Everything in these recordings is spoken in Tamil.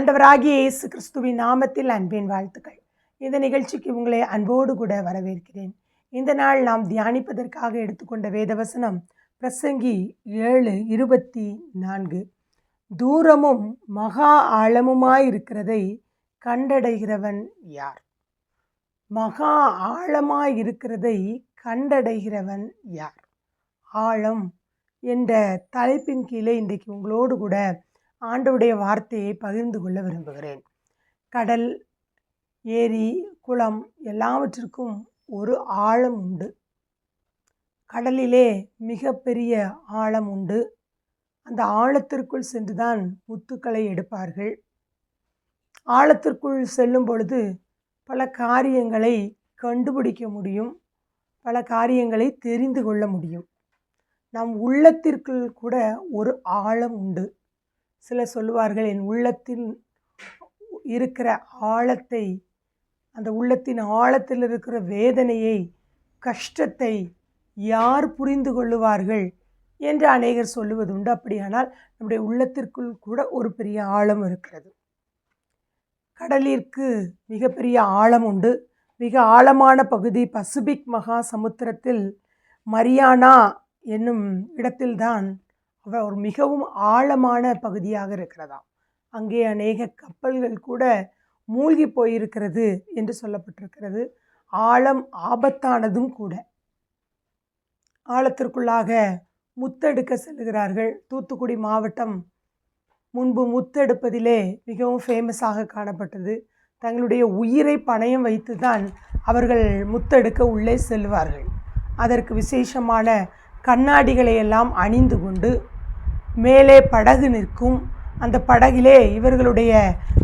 ஆண்டவராகிய இயேசு கிறிஸ்துவின் நாமத்தில் அன்பின் வாழ்த்துக்கள். இந்த நிகழ்ச்சிக்கு உங்களை அன்போடு கூட வரவேற்கிறேன். இந்த நாள் நாம் தியானிப்பதற்காக எடுத்துக்கொண்ட வேதவசனம் பிரசங்கி 7:24. தூரமும் மகா ஆழமுமாயிருக்கிறதை கண்டடைகிறவன் யார்? மகா ஆழமாயிருக்கிறதை கண்டடைகிறவன் யார்? ஆழம் என்ற தலைப்பின் கீழே இன்றைக்கு உங்களோடு கூட ஆண்டவருடைய வார்த்தையை பகிர்ந்து கொள்ள விரும்புகிறேன். கடல், ஏரி, குளம் எல்லாவற்றிற்கும் ஒரு ஆழம் உண்டு. கடலிலே மிகப்பெரிய ஆழம் உண்டு. அந்த ஆழத்திற்குள் சென்றுதான் முத்துக்களை எடுப்பார்கள். ஆழத்திற்குள் செல்லும் பொழுது பல காரியங்களை கண்டுபிடிக்க முடியும், பல காரியங்களை தெரிந்து கொள்ள முடியும். நம் உள்ளத்திற்குள் கூட ஒரு ஆழம் உண்டு. சிலர் சொல்லுவார்கள், என் உள்ளத்தில் இருக்கிற ஆழத்தை, அந்த உள்ளத்தின் ஆழத்தில் இருக்கிற வேதனையை, கஷ்டத்தை யார் புரிந்து கொள்ளுவார்கள் என்று அநேகர் சொல்லுவதுண்டு. அப்படியானால் நம்முடைய உள்ளத்திற்குள் கூட ஒரு பெரிய ஆழம் இருக்கிறது. கடலிற்கு மிகப்பெரிய ஆழம் உண்டு. மிக ஆழமான பகுதி பசிபிக் மகா சமுத்திரத்தில் மரியானா என்னும் இடத்தில்தான் ஒரு மிகவும் ஆழமான பகுதியாக இருக்கிறதாம். அங்கே அநேக கப்பல்கள் கூட மூழ்கி போயிருக்கிறது என்று சொல்லப்பட்டிருக்கிறது. ஆழம் ஆபத்தானதும் கூட. ஆழத்திற்குள்ளாக முத்தெடுக்க செல்கிறார்கள். தூத்துக்குடி மாவட்டம் முன்பு முத்தெடுப்பதிலே மிகவும் ஃபேமஸாக காணப்பட்டது. தங்களுடைய உயிரை பணயம் வைத்து தான் அவர்கள் முத்தெடுக்க உள்ளே செல்வார்கள். அதற்கு விசேஷமான கண்ணாடிகளை எல்லாம் அணிந்து கொண்டு மேலே படகு நிற்கும். அந்த படகிலே இவர்களுடைய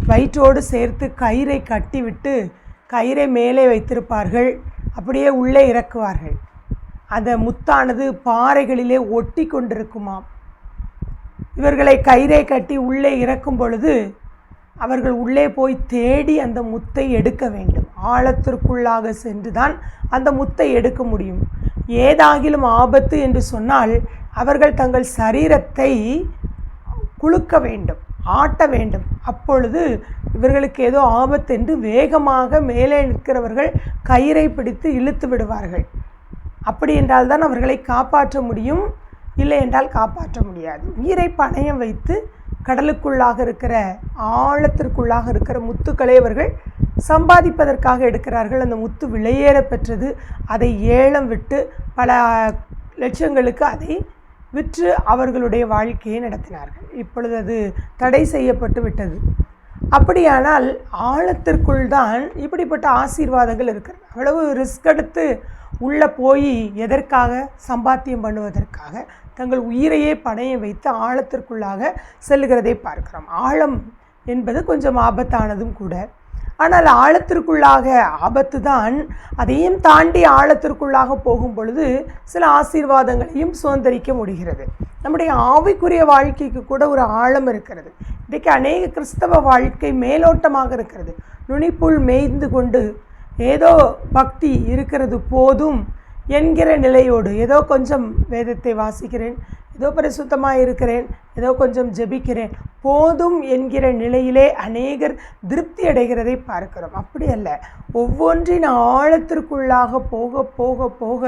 வயிற்றோடு சேர்த்து கயிறை கட்டிவிட்டு கயிறை மேலே வைத்திருப்பார்கள். அப்படியே உள்ளே இறக்குவார்கள். அந்த முத்தானது பாறைகளிலே ஒட்டி கொண்டிருக்குமாம். இவர்களை கயிறை கட்டி உள்ளே இறக்கும் பொழுது அவர்கள் உள்ளே போய் தேடி அந்த முத்தை எடுக்க வேண்டும். ஆழத்திற்குள்ளாக சென்று தான் அந்த முத்தை எடுக்க முடியும். ஏதாகிலும் ஆபத்து என்று சொன்னால் அவர்கள் தங்கள் சரீரத்தை குலுக்க வேண்டும், ஆட்ட வேண்டும். அப்பொழுது இவர்களுக்கு ஏதோ ஆபத்து என்று வேகமாக மேலே நிற்கிறவர்கள் கயிறை பிடித்து இழுத்து விடுவார்கள். அப்படி என்றால் தான் அவர்களை காப்பாற்ற முடியும், இல்லை என்றால் காப்பாற்ற முடியாது. உயிரை பணயம் வைத்து கடலுக்குள்ளாக இருக்கிற, ஆழத்திற்குள்ளாக இருக்கிற முத்துக்களை அவர்கள் சம்பாதிப்பதற்காக எடுக்கிறார்கள். அந்த முத்து விலையேற பெற்றது. அதை ஏலம் விட்டு பல லட்சங்களுக்கு அதை விற்று அவர்களுடைய வாழ்க்கையை நடத்தினார்கள். இப்பொழுது அது தடை செய்யப்பட்டு விட்டது. அப்படியானால் ஆழத்திற்குள் தான் இப்படிப்பட்ட ஆசீர்வாதங்கள் இருக்கிறது. அவ்வளவு ரிஸ்க் எடுத்து உள்ளே போய் எதற்காக? சம்பாத்தியம் பண்ணுவதற்காக தங்கள் உயிரையே பணயம் வைத்து ஆழத்திற்குள்ளாக செல்லுகிறதை பார்க்கிறோம். ஆழம் என்பது கொஞ்சம் ஆபத்தானதும் கூட. ஆனால் ஆழத்திற்குள்ளாக ஆபத்து தான். அதையும் தாண்டி ஆழத்திற்குள்ளாக போகும் பொழுது சில ஆசீர்வாதங்களையும் சுதந்திரிக்க முடிகிறது. நம்முடைய ஆவிக்குரிய வாழ்க்கைக்கு கூட ஒரு ஆழம் இருக்கிறது. இன்றைக்கு அநேக கிறிஸ்தவ வாழ்க்கை மேலோட்டமாக இருக்கிறது. நுனிப்புள் மேய்ந்து கொண்டு ஏதோ பக்தி இருக்கிறது போதும் என்கிற நிலையோடு, ஏதோ கொஞ்சம் வேதத்தை வாசிக்கிறேன், ஏதோ பரிசுத்தமாக இருக்கிறேன், ஏதோ கொஞ்சம் ஜெபிக்கிறேன், போதும் என்கிற நிலையிலே அநேகர் திருப்தி அடைகிறதை பார்க்கிறோம். அப்படி அல்ல. ஒவ்வொன்றின் ஆழத்திற்குள்ளாக போக போக போக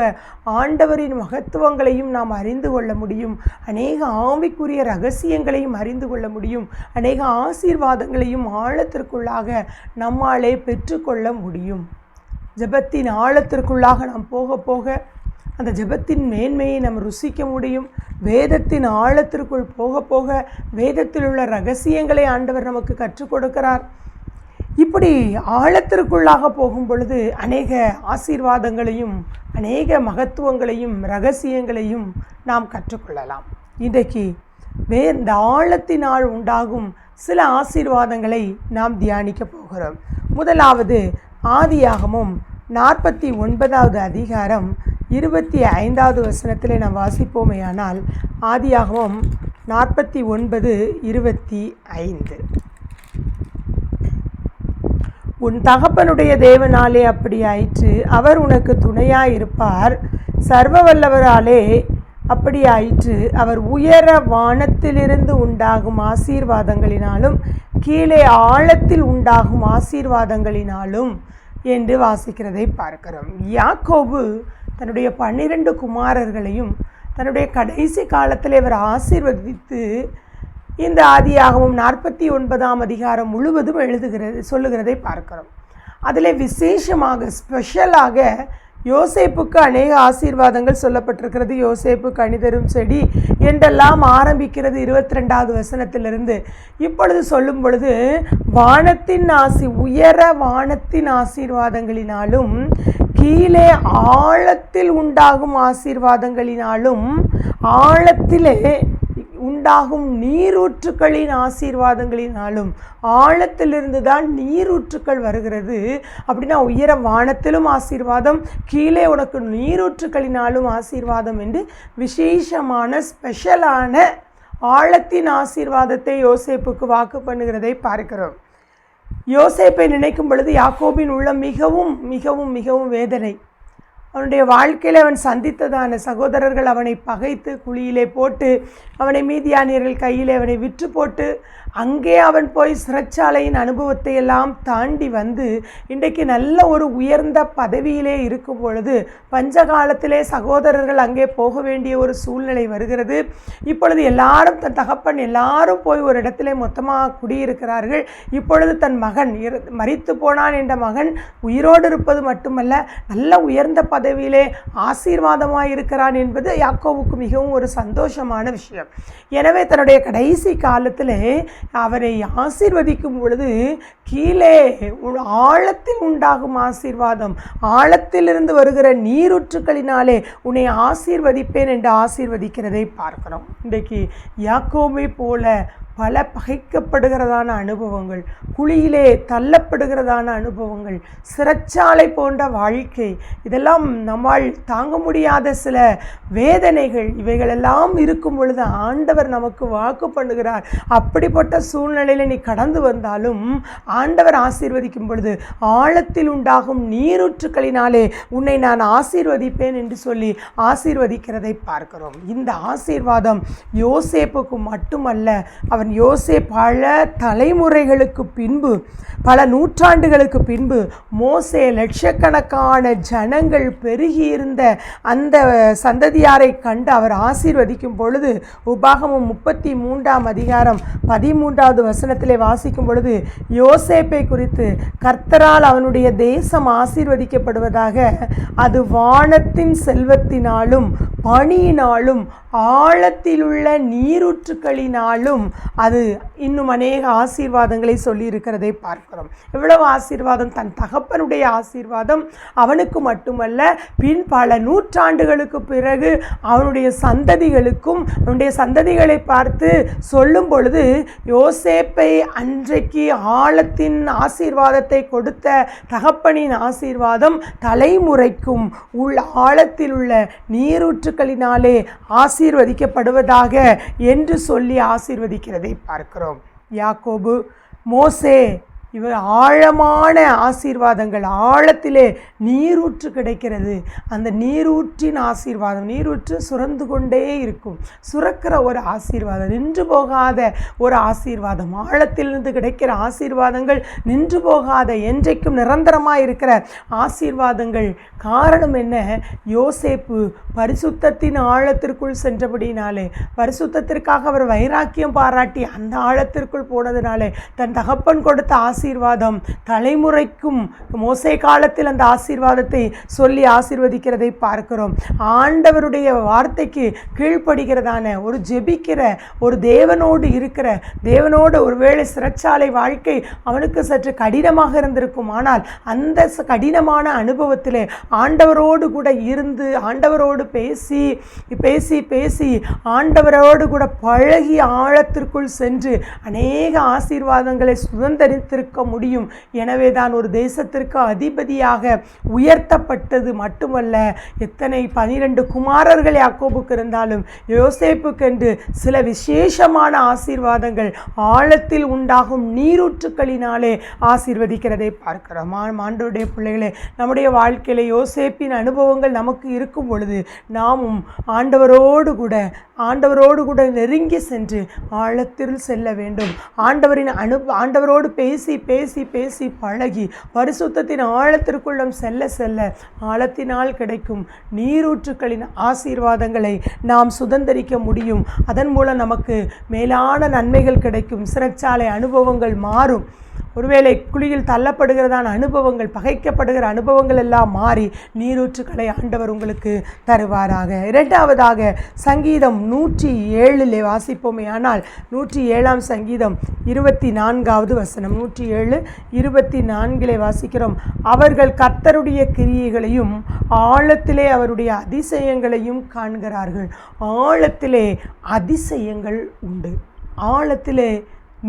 ஆண்டவரின் மகத்துவங்களையும் நாம் அறிந்து கொள்ள முடியும். அநேக ஆவிக்குரிய ரகசியங்களையும் அறிந்து கொள்ள முடியும். அநேக ஆசீர்வாதங்களையும் ஆழத்திற்குள்ளாக நம்மாலே பெற்றுக்கொள்ள முடியும். ஜெபத்தின் ஆழத்திற்குள்ளாக நாம் போக போக அந்த ஜெபத்தின் மேன்மையை நாம் ருசிக்க முடியும். வேதத்தின் ஆழத்திற்குள் போக போக வேதத்தில் உள்ள ரகசியங்களை ஆண்டவர் நமக்கு கற்றுக் கொடுக்கிறார். இப்படி ஆழத்திற்குள்ளாக போகும் பொழுது அநேக ஆசீர்வாதங்களையும் அநேக மகத்துவங்களையும் ரகசியங்களையும் நாம் கற்றுக்கொள்ளலாம். இன்றைக்கு இந்த ஆழத்தினால் உண்டாகும் சில ஆசீர்வாதங்களை நாம் தியானிக்க போகிறோம். முதலாவது ஆதியாகமம் 49வது அதிகாரம் 25வது வசனத்திலே நாம் வாசிப்போமேயானால், ஆதியாகமம் 49:25. உன் தகப்பனுடைய தேவனாலே அப்படி ஆயிற்று, அவர் உனக்கு துணையாயிருப்பார். சர்வ வல்லவராலே அப்படி ஆயிற்று, அவர் உயர வானத்திலிருந்து உண்டாகும் ஆசீர்வாதங்களினாலும் கீழே ஆழத்தில் உண்டாகும் ஆசீர்வாதங்களினாலும் என்று வாசிக்கிறதை பார்க்கிறோம். யாக்கோபு தன்னுடைய 12 குமாரர்களையும் தன்னுடைய கடைசி காலத்தில் இவர் ஆசீர்வதித்து இந்த ஆதியாகமம் 49ஆம் அதிகாரம் முழுவதும் சொல்லுகிறதை பார்க்கிறோம். அதில் விசேஷமாக ஸ்பெஷலாக யோசேப்புக்கு அநேக ஆசீர்வாதங்கள் சொல்லப்பட்டிருக்கிறது. யோசேப்பு கனிதரும் செடி என்றெல்லாம் ஆரம்பிக்கிறது 22வது வசனத்திலிருந்து. இப்பொழுது சொல்லும் பொழுது வானத்தின் உயர வானத்தின் ஆசீர்வாதங்களினாலும் கீழே ஆழத்தில் உண்டாகும் ஆசீர்வாதங்களினாலும் ஆழத்திலே உண்டாகும் நீரூற்றுக்களின் ஆசீர்வாதங்களினாலும், ஆழத்திலிருந்து தான் நீரூற்றுக்கள் வருகிறது. அப்படின்னா உயர வானத்திலும் ஆசீர்வாதம், கீழே உனக்கு நீரூற்றுக்களினாலும் ஆசீர்வாதம் என்று விசேஷமான ஸ்பெஷலான ஆழத்தின் ஆசீர்வாதத்தை யோசேப்புக்கு வாக்கு பண்ணுகிறதை பார்க்கிறோம். யோசேப்பை நினைக்கும் பொழுது யாக்கோபின் உள்ளம் மிகவும் மிகவும் மிகவும் வேதனை. அவனுடைய வாழ்க்கையில் அவன் சந்தித்ததான சகோதரர்கள் அவனை பகைத்து குழியிலே போட்டு, அவனை மீதியானியர்கள் கையில் அவனை விற்று போட்டு, அங்கே அவன் போய் சிறைச்சாலையின் அனுபவத்தை எல்லாம் தாண்டி வந்து இன்றைக்கு நல்ல ஒரு உயர்ந்த பதவியிலே இருக்கும் பொழுது பஞ்சகாலத்திலே சகோதரர்கள் அங்கே போக வேண்டிய ஒரு சூழ்நிலை வருகிறது. இப்பொழுது எல்லாரும் தன் தகப்பன் எல்லாரும் போய் ஒரு இடத்திலே மொத்தமாக குடியிருக்கிறார்கள். இப்பொழுது தன் மகன் மரித்து போனான் என்ற மகன் உயிரோடு இருப்பது மட்டுமல்ல, நல்ல உயர்ந்த பதவியிலே ஆசீர்வாதமாக இருக்கிறான் என்பது யாக்கோவுக்கு மிகவும் ஒரு சந்தோஷமான விஷயம். எனவே தன்னுடைய கடைசி காலத்திலே அவரை ஆசீர்வதிக்கும் பொழுது கீழே ஆழத்தில் உண்டாகும் ஆசீர்வாதம், ஆழத்திலிருந்து வருகிற நீரூற்றுக்களினாலே உன்னை ஆசீர்வதிப்பேன் என்று ஆசீர்வதிக்கிறதை பார்க்கிறோம். இன்றைக்கு யாக்கோபை போல பல பகைக்கப்படுகிறதான அனுபவங்கள், குழியிலே தள்ளப்படுகிறதான அனுபவங்கள், சிறைச்சாலை போன்ற வாழ்க்கை, இதெல்லாம் நம்மால் தாங்க முடியாத சில வேதனைகள், இவைகளெல்லாம் இருக்கும் பொழுது ஆண்டவர் நமக்கு வாக்கு பண்ணுகிறார். அப்படிப்பட்ட சூழ்நிலையில் நீ கடந்து வந்தாலும் ஆண்டவர் ஆசீர்வதிக்கும் பொழுது ஆழத்தில் உண்டாகும் நீரூற்றுக்களினாலே உன்னை நான் ஆசீர்வதிப்பேன் என்று சொல்லி ஆசீர்வதிக்கிறதை பார்க்கிறோம். இந்த ஆசீர்வாதம் யோசேப்புக்கு மட்டுமல்ல, அவன் பல தலைமுறைகளுக்கு பின்பு, பல நூற்றாண்டுகளுக்கு பின்பு மோசே லட்சக்கணக்கான ஜனங்கள் பெருகியிருந்த அந்த சந்ததியாரை கண்டு அவர் ஆசீர்வதிக்கும் பொழுது உபாகமம் 33ஆம் அதிகாரம் 13வது வசனத்திலே வாசிக்கும் பொழுது யோசேப்பை குறித்து கர்த்தரால் அவனுடைய தேசம் ஆசீர்வதிக்கப்படுவதாக, அது வானத்தின் செல்வத்தினாலும் பனியினாலும் ஆழத்திலுள்ள நீரூற்றுக்களினாலும் அது இன்னும் அநேக ஆசீர்வாதங்களை சொல்லி இருக்கிறதை பார்க்கிறோம். எவ்வளவு ஆசீர்வாதம்! தன் தகப்பனுடைய ஆசீர்வாதம் அவனுக்கு மட்டுமல்ல, பின் பல நூற்றாண்டுகளுக்கு பிறகு அவனுடைய சந்ததிகளுக்கும், அவனுடைய சந்ததிகளை பார்த்து சொல்லும் பொழுது யோசேப்பை அன்றைக்கு ஆழத்தின் ஆசீர்வாதத்தை கொடுத்த தகப்பனின் ஆசீர்வாதம் தலைமுறைக்கும் ஆழத்தில் உள்ள நீரூற்றுக்களினாலே ஆசீர்வதிக்கப்படுவதாக என்று சொல்லி ஆசீர்வதிக்கிறதை பார்க்கிறோம். யாக்கோபு, மோசே, இவர் ஆழமான ஆசீர்வாதங்கள், ஆழத்திலே நீரூற்று கிடைக்கிறது. அந்த நீரூற்றின் ஆசீர்வாதம், நீரூற்று சுரந்து கொண்டே இருக்கும், சுரக்கிற ஒரு ஆசீர்வாதம், நின்று போகாத ஒரு ஆசீர்வாதம். ஆழத்திலிருந்து கிடைக்கிற ஆசீர்வாதங்கள் நின்று போகாத, என்றைக்கும் நிரந்தரமாக இருக்கிற ஆசீர்வாதங்கள். காரணம் என்ன? யோசேப்பு பரிசுத்தத்தின் ஆழத்திற்குள் சென்றபடினாலே, பரிசுத்தத்திற்காக அவர் வைராக்கியம் பாராட்டி அந்த ஆழத்திற்குள் போனதினாலே தன் தகப்பன் கொடுத்த ஆசீர்வாதம் தலைமுறைக்கும், மோசே காலத்தில் அந்த ஆசீர்வாதத்தை சொல்லி ஆசீர்வதிக்கிறதை பார்க்கிறோம். ஆண்டவருடைய வார்த்தைக்கு கீழ்ப்படுகிறதான ஒரு ஜெபிக்கிற ஒரு தேவனோடு இருக்கிற, தேவனோடு ஒருவேளை சிறைச்சாலை வாழ்க்கை அவனுக்கு சற்று கடினமாக இருந்திருக்கும். ஆனால் அந்த கடினமான அனுபவத்திலே ஆண்டவரோடு கூட இருந்து, ஆண்டவரோடு பேசி பேசி பேசி ஆண்டவரோடு கூட பழகி ஆழத்திற்குள் சென்று அநேக ஆசீர்வாதங்களை சுதந்திரித்திருக்க இருக்க முடியும். எனவே தான் ஒரு தேசத்திற்கு அதிபதியாக உயர்த்தப்பட்டது மட்டுமல்ல, எத்தனை 12 குமாரர்கள் யாக்கோபுக்கு இருந்தாலும் யோசேப்புக்கென்று சில விசேஷமான ஆசீர்வாதங்கள் ஆழத்தில் உண்டாகும் நீரூற்றுக்களினாலே ஆசீர்வதிக்கிறதை பார்க்கிறோம். ஆண்டவருடைய பிள்ளைகளே, நம்முடைய வாழ்க்கையில் யோசேப்பின் அனுபவங்கள் நமக்கு இருக்கும் பொழுது நாமும் ஆண்டவரோடு கூட நெருங்கி சென்று ஆழத்தில் செல்ல வேண்டும். ஆண்டவரோடு பேசி பேசி பேசி பழகி பரிசுத்தத்தின் ஆழத்திற்குள்ளும் செல்ல ஆழத்தினால் கிடைக்கும் நீரூற்றுக்களின் ஆசீர்வாதங்களை நாம் சுதந்தரிக்க முடியும். அதன் மூலம் நமக்கு மேலான நன்மைகள் கிடைக்கும். சிறைச்சாலை அனுபவங்கள் மாறும். ஒருவேளை குழியில் தள்ளப்படுகிறதான அனுபவங்கள், பகைக்கப்படுகிற அனுபவங்கள் எல்லாம் மாறி நீரூற்றுக்களை ஆண்டவர் உங்களுக்கு தருவாராக. இரண்டாவதாக சங்கீதம் 107 வாசிப்போமே. ஆனால் 107 சங்கீதம் 24வது வசனம், 107:24 வாசிக்கிறோம். அவர்கள் கர்த்தருடைய கிரியைகளையும் ஆழத்திலே அவருடைய அதிசயங்களையும் காண்கிறார்கள். ஆழத்திலே அதிசயங்கள் உண்டு. ஆழத்திலே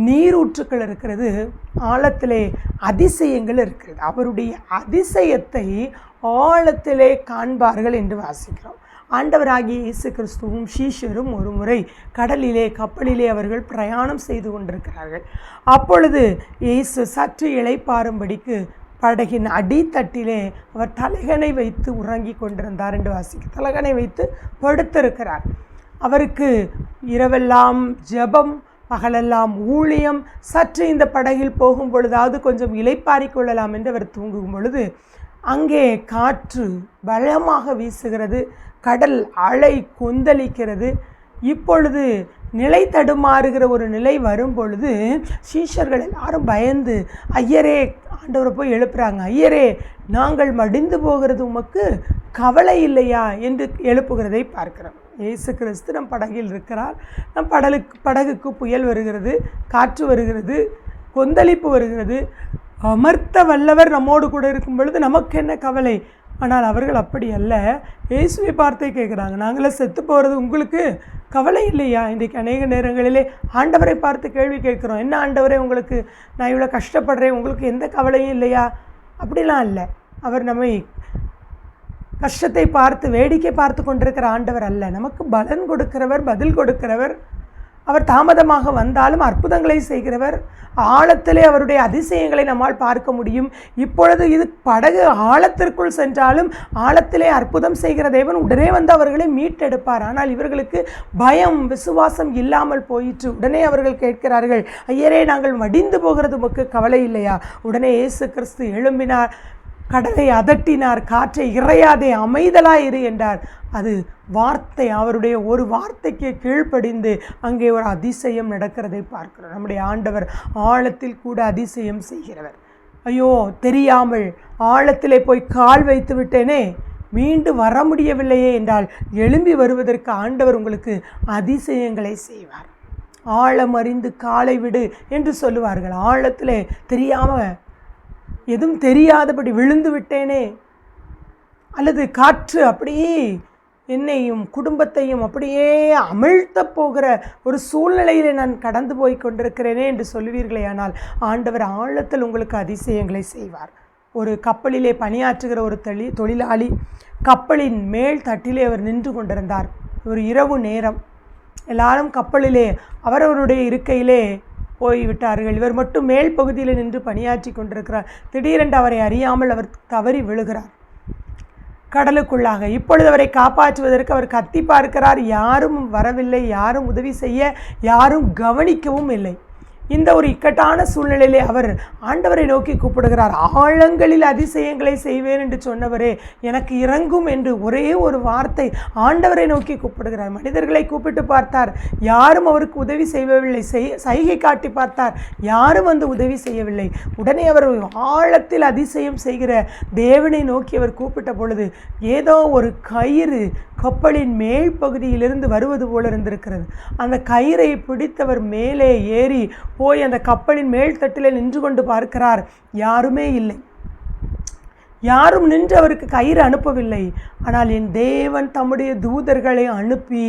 நீரூற்றுக்கள் இருக்கிறது, ஆழத்திலே அதிசயங்கள் இருக்கிறது. அவருடைய அதிசயத்தை ஆழத்திலே காண்பார்கள் என்று வாசிக்கிறோம். ஆண்டவராகிய இயேசு கிறிஸ்துவும் சீஷரும் ஒரு முறை கப்பலிலே அவர்கள் பிரயாணம் செய்து கொண்டிருக்கிறார்கள். அப்பொழுது இயேசு சற்று இளைப்பாறும்படிக்கு படகின் அடித்தட்டிலே அவர் தலகணை வைத்து உறங்கி கொண்டிருந்தார் என்று வாசிக்க. தலகணை வைத்து படுத்திருக்கிறார். அவருக்கு இரவெல்லாம் ஜெபம், பகலெல்லாம் ஊழியம். சற்று இந்த படகில் போகும் பொழுதாவது கொஞ்சம் இளைப்பாறிக் கொள்ளலாம் என்று அவர் தூங்கும் பொழுது அங்கே காற்று பலமாக வீசுகிறது, கடல் அலை கொந்தளிக்கிறது. இப்பொழுது நிலை தடுமாறுகிற ஒரு நிலை வரும் பொழுது சீஷர்கள் எல்லாரும் பயந்து ஐயரே, ஆண்டவரை போய் எழுப்புறாங்க. ஐயரே, நாங்கள் மடிந்து போகிறது உமக்கு கவலை இல்லையா என்று எழுப்புகிறதை பார்க்கிறோம். இயேசு கிறிஸ்து நம் படகில் இருக்கிறார். நம் படகுக்கு புயல் வருகிறது, காற்று வருகிறது, கொந்தளிப்பு வருகிறது. அமர்த்த வல்லவர் நம்மோடு கூட இருக்கும் பொழுது நமக்கு என்ன கவலை? ஆனால் அவர்கள் அப்படி அல்ல. இயேசுவை பார்த்தே கேட்குறாங்க, நாங்களாம் செத்து போகிறது உங்களுக்கு கவலை இல்லையா? இன்றைக்கு அநேக நேரங்களிலே ஆண்டவரை பார்த்து கேள்வி கேட்குறோம். என்ன ஆண்டவரே, உங்களுக்கு நான் இவ்வளோ கஷ்டப்படுறேன், உங்களுக்கு எந்த கவலையும் இல்லையா? அப்படிலாம் இல்லை. அவர் நம்மை கஷ்டத்தை பார்த்து வேடிக்கை பார்த்து கொண்டிருக்கிற ஆண்டவர் அல்ல. நமக்கு பலன் கொடுக்கிறவர், பதில் கொடுக்கிறவர். அவர் தாமதமாக வந்தாலும் அற்புதங்களை செய்கிறவர். ஆழத்திலே அவருடைய அதிசயங்களை நம்மால் பார்க்க முடியும். இப்பொழுது இது படகு ஆழத்திற்குள் சென்றாலும் ஆழத்திலே அற்புதம் செய்கிற தேவன் உடனே வந்து அவர்களை மீட்டெடுப்பார். ஆனால் இவர்களுக்கு பயம், விசுவாசம் இல்லாமல் போயிற்று. உடனே அவர்கள் கேட்கிறார்கள், ஐயரே, நாங்கள் மடிந்து போகிறது உமக்கு கவலை இல்லையா? உடனே இயேசு கிறிஸ்து எழும்பினார், கடலை அதட்டினார், காற்றை இறையாதே, அமைதலாயிரு என்றார். அது வார்த்தை, அவருடைய ஒரு வார்த்தைக்கு கீழ்ப்படிந்து அங்கே ஒரு அதிசயம் நடக்கிறதை பார்க்கிறோம். நம்முடைய ஆண்டவர் ஆழத்தில் கூட அதிசயம் செய்கிறவர். ஐயோ, தெரியாமல் ஆழத்திலே போய் கால் வைத்து விட்டேனே, மீண்டு வர முடியவில்லையே என்றால் எழும்பி வருவதற்கு ஆண்டவர் உங்களுக்கு அதிசயங்களை செய்வார். ஆழம் அறிந்து காலை விடு என்று சொல்லுவார்கள். ஆழத்திலே தெரியாமல் எதுவும் தெரியாதபடி விழுந்து விட்டேனே, அல்லது காற்று அப்படியே என்னையும் குடும்பத்தையும் அப்படியே அமிழ்த்த போகிற ஒரு சூழ்நிலையில் நான் கடந்து போய் கொண்டிருக்கிறேனே என்று சொல்லுவீர்களே, ஆனால் ஆண்டவர் ஆழத்தில் உங்களுக்கு அதிசயங்களை செய்வார். ஒரு கப்பலிலே பணியாற்றுகிற ஒரு தொழிலாளி கப்பலின் மேல் தட்டிலே அவர் நின்று கொண்டிருந்தார். ஒரு இரவு நேரம். எல்லாரும் கப்பலிலே அவரவருடைய இருக்கையிலே போய்விட்டார்கள். இவர் மட்டும் மேல் பகுதியில் நின்று பணியாற்றி கொண்டிருக்கிறார். திடீரென்று அவரை அறியாமல் அவர் தவறி விழுகிறார் கடலுக்குள்ளாக. இப்பொழுது அவரை காப்பாற்றுவதற்கு அவர் கத்தி பார்க்கிறார். யாரும் வரவில்லை, யாரும் உதவி செய்ய, யாரும் கவனிக்கவும் இல்லை. இந்த ஒரு இக்கட்டான சூழ்நிலையிலே அவர் ஆண்டவரை நோக்கி கூப்பிடுகிறார். ஆழங்களில் அதிசயங்களை செய்வேன் என்று சொன்னவரே, எனக்கு இறங்கும் என்று ஒரே ஒரு வார்த்தை ஆண்டவரை நோக்கி கூப்பிடுகிறார். மனிதர்களை கூப்பிட்டு பார்த்தார், யாரும் அவருக்கு உதவி செய்யவில்லை. சைகை காட்டி பார்த்தார், யாரும் வந்து உதவி செய்யவில்லை. உடனே அவர் ஆழத்தில் அதிசயம் செய்கிற தேவனை நோக்கி அவர் கூப்பிட்ட பொழுது ஏதோ ஒரு கயிறு கப்பலின் மேல் பகுதியிலிருந்து வருவது போல இருந்திருக்கிறது. அந்த கயிறை பிடித்தவர் மேலே ஏறி போய் அந்த கப்பலின் மேல் தட்டில் நின்று கொண்டு பார்க்கிறார். யாருமே இல்லை. யாரும் நின்று அவருக்கு கயிறு அனுப்பவில்லை. ஆனால் என் தேவன் தம்முடைய தூதர்களை அனுப்பி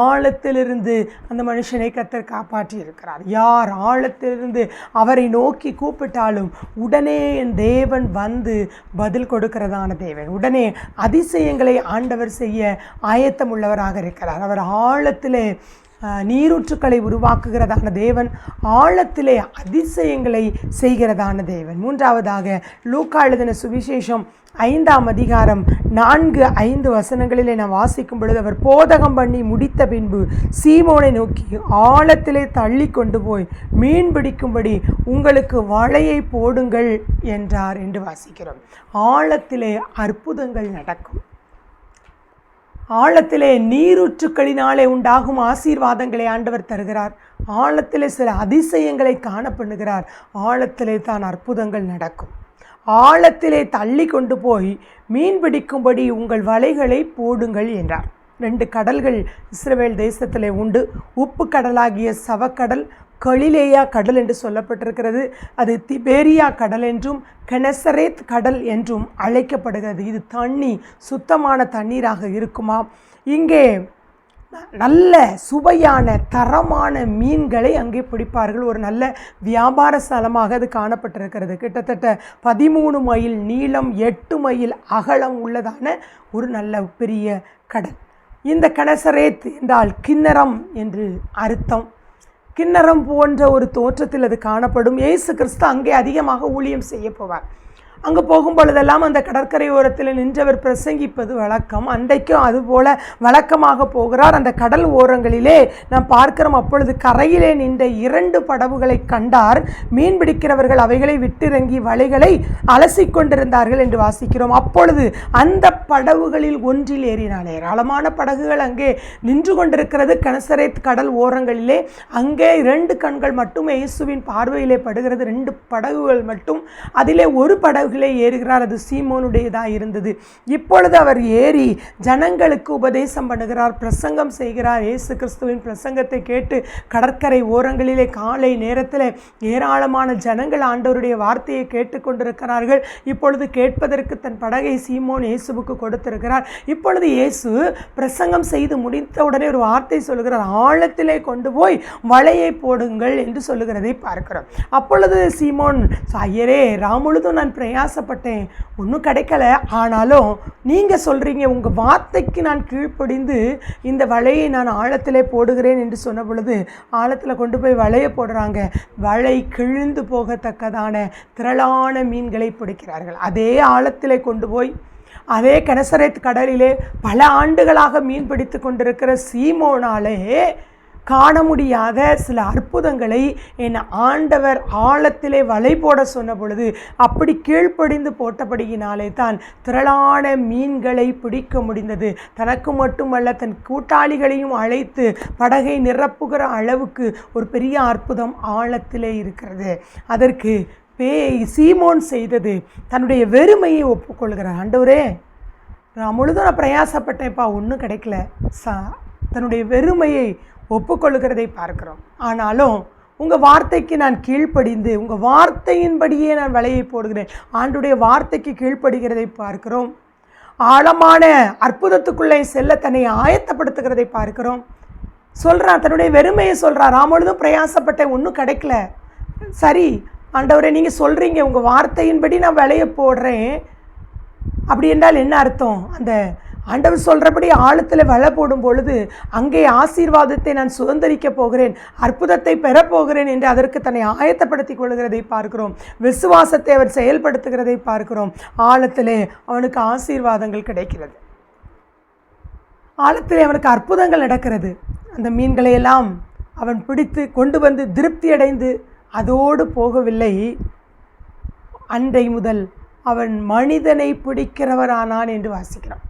ஆழத்திலிருந்து அந்த மனுஷனை கர்த்தர் காப்பாற்றி இருக்கிறார். யார் ஆழத்திலிருந்து அவரை நோக்கி கூப்பிட்டாலும் உடனே என் தேவன் வந்து பதில் கொடுக்கிறதான தேவன். உடனே அதிசயங்களை ஆண்டவர் செய்ய ஆயத்தம் உள்ளவராக இருக்கிறார். அவர் ஆழத்திலே நீரூற்றுக்களை உருவாக்குகிறதான தேவன், ஆழத்திலே அதிசயங்களை செய்கிறதான தேவன். மூன்றாவதாக லூக்கா எழுதின சுவிசேஷம் 5ஆம் அதிகாரம் 4-5 வசனங்களிலே நான் வாசிக்கும் பொழுது, அவர் போதகம் பண்ணி முடித்த பின்பு சீமோனை நோக்கி, ஆழத்திலே தள்ளி கொண்டு போய் மீன் பிடிக்கும்படி உங்களுக்கு வலையை போடுங்கள் என்றார் என்று வாசிக்கிறோம். ஆழத்திலே அற்புதங்கள் நடக்கும். ஆழத்திலே நீரூற்றுக்களினாலே உண்டாகும் ஆசீர்வாதங்களை ஆண்டவர் தருகிறார். ஆழத்திலே சில அதிசயங்களை காண பண்ணுகிறார். ஆழத்திலே தான் அற்புதங்கள் நடக்கும். ஆழத்திலே தள்ளி கொண்டு போய் மீன் பிடிக்கும்படி உங்கள் வலைகளை போடுங்கள் என்றார். 2 கடல்கள் இஸ்ரவேல் தேசத்திலே உண்டு. உப்பு கடலாகிய சவக்கடல், கலிலேயா கடல் என்று சொல்லப்பட்டிருக்கிறது. அது திபேரியா கடல் என்றும் கெனசரேத் கடல் என்றும் அழைக்கப்படுகிறது. இது தண்ணி சுத்தமான தண்ணீராக இருக்குமா? இங்கே நல்ல சுவையான தரமான மீன்களை அங்கே பிடிப்பார்கள். ஒரு நல்ல வியாபார ஸ்தலமாக அது காணப்பட்டிருக்கிறது. கிட்டத்தட்ட 13 மைல் நீளம், 8 மைல் அகலம் உள்ளதான ஒரு நல்ல பெரிய கடல். இந்த கெனசரேத் என்றால் கிண்ணறம் என்று அர்த்தம். கிண்ணறம் போன்ற ஒரு தோற்றத்தில் அது காணப்படும். இயேசு கிறிஸ்து அங்கே அதிகமாக ஊழியம் செய்ய போவார். அங்கே போகும் பொழுதெல்லாம் அந்த கடற்கரை ஓரத்தில் நின்றவர் பிரசங்கிப்பது வழக்கம். அன்றைக்கும் அதுபோல வழக்கமாக போகிறார். அந்த கடல் ஓரங்களிலே நாம் பார்க்கிறோம், அப்பொழுது கரையிலே நின்ற 2 படகுகளை கண்டார். மீன் பிடிக்கிறவர்கள் அவைகளை விட்டிறங்கி வலைகளை அலசி கொண்டிருந்தார்கள் என்று வாசிக்கிறோம். அப்பொழுது அந்த படகுகளில் ஒன்றில் ஏறினார். ஏராளமான படகுகள் அங்கே நின்று கொண்டிருக்கிறது. கெனசரேத் கடல் ஓரங்களிலே அங்கே 2 கண்கள் மட்டும் இயேசுவின் பார்வையிலே படுகிறது. 2 படகுகள் மட்டும். அதிலே ஒரு படகு ஏறுகிறார். அது சீமோனுடையதாக இருந்தது. இப்பொழுது அவர் ஏறி ஜனங்களுக்கு உபதேசம் பண்ணுகிறார், பிரசங்கம் செய்கிறார். இயேசு கிறிஸ்துவின் பிரசங்கத்தை கேட்டு கடற்கரை ஓரங்களிலே காலை நேரத்தில் ஏராளமான ஜனங்கள் ஆண்டவருடைய வார்த்தையை கேட்டுக்கொண்டிருக்கிறார்கள். இப்பொழுது கேட்பதற்கு தன் படகை சீமோன் இயேசுவுக்கு கொடுத்திருக்கிறார். இப்பொழுது இயேசு பிரசங்கம் செய்து முடித்தவுடனே ஒரு வார்த்தை சொல்லுகிறார், ஆழத்திலே கொண்டு போய் வலையை போடுங்கள் என்று சொல்லுகிறதை பார்க்கிறோம். அப்பொழுது சீமோன், ஐயரே, ராமுழுதும் நான் பிரயாசப்பட்டேன், ஒன்றும் கிடைக்கல. ஆனாலும் நீங்கள் சொல்கிறீங்க, உங்கள் வார்த்தைக்கு நான் கீழ்ப்படிந்து இந்த வலையை நான் ஆழத்திலே போடுகிறேன் என்று சொன்ன பொழுது ஆழத்தில் கொண்டு போய் வலையை போடுறாங்க. வலை கிழிந்து போகத்தக்கதான திரளான மீன்களை பிடிக்கிறார்கள். அதே ஆழத்திலே கொண்டு போய் அதே கெனசரேத் கடலிலே பல ஆண்டுகளாக மீன் பிடித்து கொண்டிருக்கிற சீமோனாலே காண முடியாத சில அற்புதங்களை என் ஆண்டவர் ஆழத்திலே வலை போட சொன்ன பொழுது அப்படி கீழ்ப்படிந்து போட்டபடியினாலே தான் திரளான மீன்களை பிடிக்க முடிந்தது. தனக்கு மட்டுமல்ல, தன் கூட்டாளிகளையும் அழைத்து படகை நிரப்புகிற அளவுக்கு ஒரு பெரிய அற்புதம் ஆழத்திலே இருக்கிறது. அதற்கு சீமோன் செய்தது தன்னுடைய வெறுமையை ஒப்புக்கொள்கிறார். ஆண்டவரே, நான் முழுதும் நான் பிரயாசப்பட்டேன்ப்பா, ஒன்றும் கிடைக்கல. தன்னுடைய வெறுமையை ஒப்புக்கொள்கிறதை பார்க்கிறோம். ஆனாலும் உங்கள் வார்த்தைக்கு நான் கீழ்ப்படிந்து உங்கள் வார்த்தையின்படியே நான் வலையை போடுகிறேன். ஆண்டுடைய வார்த்தைக்கு கீழ்ப்படுகிறதை பார்க்கிறோம். ஆழமான அற்புதத்துக்குள்ளே செல்ல தன்னை ஆயத்தப்படுத்துகிறதை பார்க்கிறோம். சொல்கிறான், தன்னுடைய வெறுமையை சொல்கிறான். ராமொழுதும் பிரயாசப்பட்டேன், ஒன்றும் கிடைக்கல. சரி ஆண்டவரே, நீங்கள் சொல்கிறீங்க, உங்கள் வார்த்தையின்படி நான் வலையை போடுறேன். அப்படி என்றால் என்ன அர்த்தம்? அந்த ஆண்டவர் சொல்கிறபடி ஆழத்தில் வலை போடும் பொழுது அங்கே ஆசீர்வாதத்தை நான் சுதந்திரிக்க போகிறேன், அற்புதத்தை பெறப்போகிறேன் என்று அதற்கு தன்னை ஆயத்தப்படுத்தி கொள்கிறதை பார்க்கிறோம். விசுவாசத்தை அவர் செயல்படுத்துகிறதை பார்க்கிறோம். ஆழத்திலே அவனுக்கு ஆசீர்வாதங்கள் கிடைக்கிறது. ஆழத்திலே அவனுக்கு அற்புதங்கள் நடக்கிறது. அந்த மீன்களை எல்லாம் அவன் பிடித்து கொண்டு வந்து திருப்தி அடைந்து அதோடு போகவில்லை. அன்றை முதல் அவன் மனிதனை பிடிக்கிறவரானான் என்று வாசிக்கிறான்.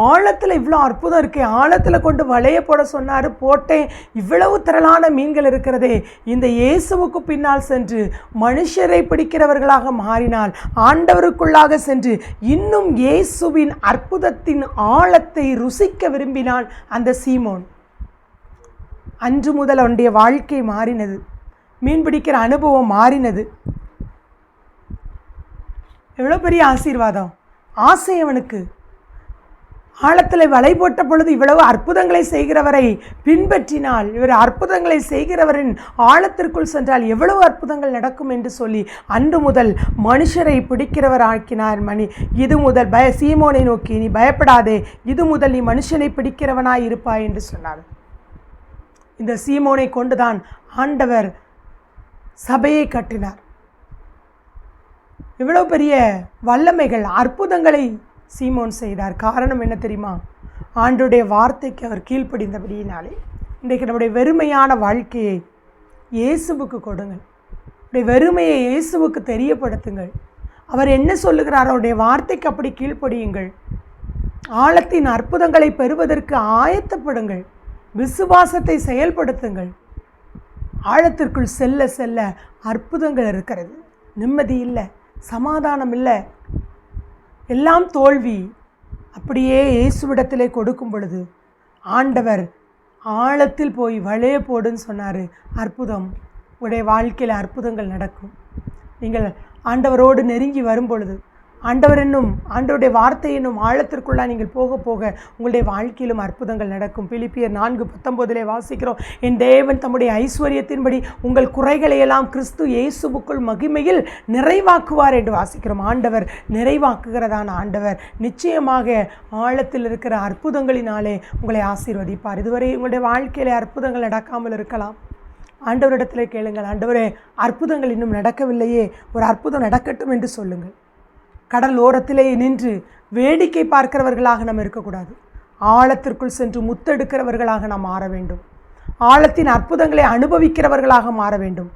ஆழத்தில் இவ்வளோ அற்புதம் இருக்கே, ஆழத்தில் கொண்டு வலையை போட சொன்னார், போட்டேன், இவ்வளவு திரளான மீன்கள் இருக்கிறதே. இந்த இயேசுவுக்கு பின்னால் சென்று மனுஷரை பிடிக்கிறவர்களாக மாறினால், ஆண்டவருக்குள்ளாக சென்று இன்னும் இயேசுவின் அற்புதத்தின் ஆழத்தை ருசிக்க விரும்பினான் அந்த சீமோன். அன்று முதல் அவனுடைய வாழ்க்கை மாறினது. மீன் பிடிக்கிற அனுபவம் மாறினது. எவ்வளோ பெரிய ஆசீர்வாதம்! ஆசை அவனுக்கு. ஆழத்தில் வலை போட்ட பொழுது இவ்வளவு அற்புதங்களை செய்கிறவரை பின்பற்றினால், இவர் அற்புதங்களை செய்கிறவரின் ஆழத்திற்குள் சென்றால் எவ்வளவு அற்புதங்கள் நடக்கும் என்று சொல்லி அன்று முதல் மனுஷரை பிடிக்கிறவர் ஆக்கினார். இது முதல் சீமோனை நோக்கி, நீ பயப்படாதே, இது முதல் நீ மனுஷனை பிடிக்கிறவனாய் இருப்பாய் என்று சொன்னார். இந்த சீமோனை கொண்டுதான் ஆண்டவர் சபையை கட்டினார். இவ்வளவு பெரிய வல்லமைகள், அற்புதங்களை சீமோன் செய்தார். காரணம் என்ன தெரியுமா? ஆண்டவருடைய வார்த்தைக்கு அவர் கீழ்ப்படிந்தபடியினாலே. இன்றைக்கு நம்முடைய வெறுமையான வாழ்க்கையை இயேசுவுக்கு கொடுங்கள். நம்முடைய வெறுமையை இயேசுவுக்கு தெரியப்படுத்துங்கள். அவர் என்ன சொல்லுகிறார், அவருடைய வார்த்தைக்கு அப்படி கீழ்ப்படியுங்கள். ஆழத்தின் அற்புதங்களை பெறுவதற்கு ஆயத்தப்படுங்கள். விசுவாசத்தை செயல்படுத்துங்கள். ஆழத்திற்குள் செல்ல செல்ல அற்புதங்கள் இருக்கிறது. நிம்மதி இல்லை, சமாதானம் இல்லை, எல்லாம் தோல்வி. அப்படியே இயேசுவிடத்திலே கொடுக்கும் பொழுது ஆண்டவர் ஆழத்தில் போய் வளைய போடுன்னு சொன்னார். அற்புதம், உங்களுடைய வாழ்க்கையில் அற்புதங்கள் நடக்கும். நீங்கள் ஆண்டவரோடு நெருங்கி வரும் பொழுது, ஆண்டவருடைய வார்த்தை என்னும் ஆழத்திற்குள்ளே நீங்கள் போக போக உங்களுடைய வாழ்க்கையிலும் அற்புதங்கள் நடக்கும். பிலிப்பியர் 4:19 வாசிக்கிறோம், என் தேவன் தம்முடைய ஐஸ்வர்யத்தின்படி உங்கள் குறைகளையெல்லாம் கிறிஸ்து இயேசுவுக்குள் மகிமையில் நிறைவாக்குவார் என்று வாசிக்கிறோம். ஆண்டவர் நிறைவாக்குகிறதான ஆண்டவர் நிச்சயமாக ஆழத்தில் இருக்கிற அற்புதங்களினாலே உங்களை ஆசீர்வதிப்பார். இதுவரை உங்களுடைய வாழ்க்கையிலே அற்புதங்கள் நடக்காமல் இருக்கலாம். ஆண்டவரிடத்தில் கேளுங்கள், ஆண்டவரே அற்புதங்கள் இன்னும் நடக்கவில்லையே, ஒரு அற்புதம் நடக்கட்டும் என்று சொல்லுங்கள். கடல் ஓரத்திலே நின்று வேடிக்கை பார்க்கிறவர்களாக நாம் இருக்கக்கூடாது. ஆழத்திற்குள் சென்று முத்தெடுக்கிறவர்களாக நாம் மாற வேண்டும். ஆழத்தின் அற்புதங்களை அனுபவிக்கிறவர்களாக மாற வேண்டும்.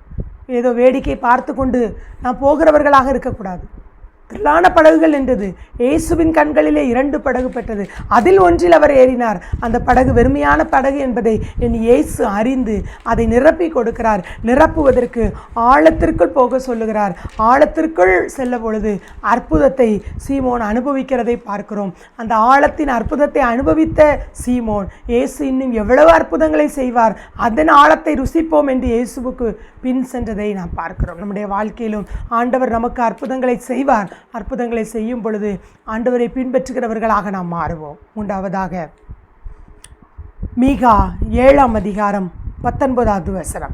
ஏதோ வேடிக்கை பார்த்து கொண்டு நாம் போகிறவர்களாக இருக்கக்கூடாது. திரளான படகுகள் நின்றது. இயேசுவின் கண்களிலே 2 படகு பெற்றது. அதில் ஒன்றில் அவர் ஏறினார். அந்த படகு வெறுமையான படகு என்பதை என் இயேசு அறிந்து அதை நிரப்பி கொடுக்கிறார். நிரப்புவதற்கு ஆழத்திற்குள் போக சொல்லுகிறார். ஆழத்திற்குள் செல்ல பொழுது அற்புதத்தை சீமோன் அனுபவிக்கிறதை பார்க்கிறோம். அந்த ஆழத்தின் அற்புதத்தை அனுபவித்த சீமோன் இயேசு இன்னும் எவ்வளவு அற்புதங்களை செய்வார், அதன் ஆழத்தை ருசிப்போம் என்று இயேசுவுக்கு பின் சென்றதை நாம் பார்க்கிறோம். நம்முடைய வாழ்க்கையிலும் ஆண்டவர் நமக்கு அற்புதங்களை செய்வார். அற்புதங்களை செய்யும் பொழுது ஆண்டவரை பின்பற்றுகிறவர்களாக நாம் மாறுவோம். 3வது மீகா 7:19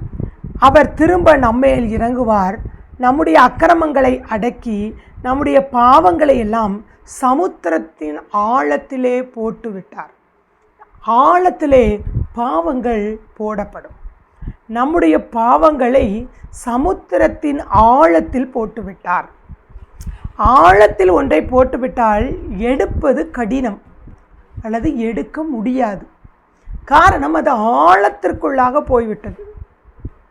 அவர் திரும்ப நம்மேல் இறங்குவார், நம்முடைய அக்கிரமங்களை அடக்கி நம்முடைய பாவங்களை எல்லாம் சமுத்திரத்தின் ஆழத்திலே போட்டுவிட்டார். ஆழத்திலே பாவங்கள் போடப்படும். நம்முடைய பாவங்களை சமுத்திரத்தின் ஆழத்தில் போட்டுவிட்டார். ஆழத்தில் ஒன்றை போட்டுவிட்டால் எடுப்பது கடினம் அல்லது எடுக்க முடியாது. காரணம், அது ஆழத்திற்குள்ளாக போய்விட்டது.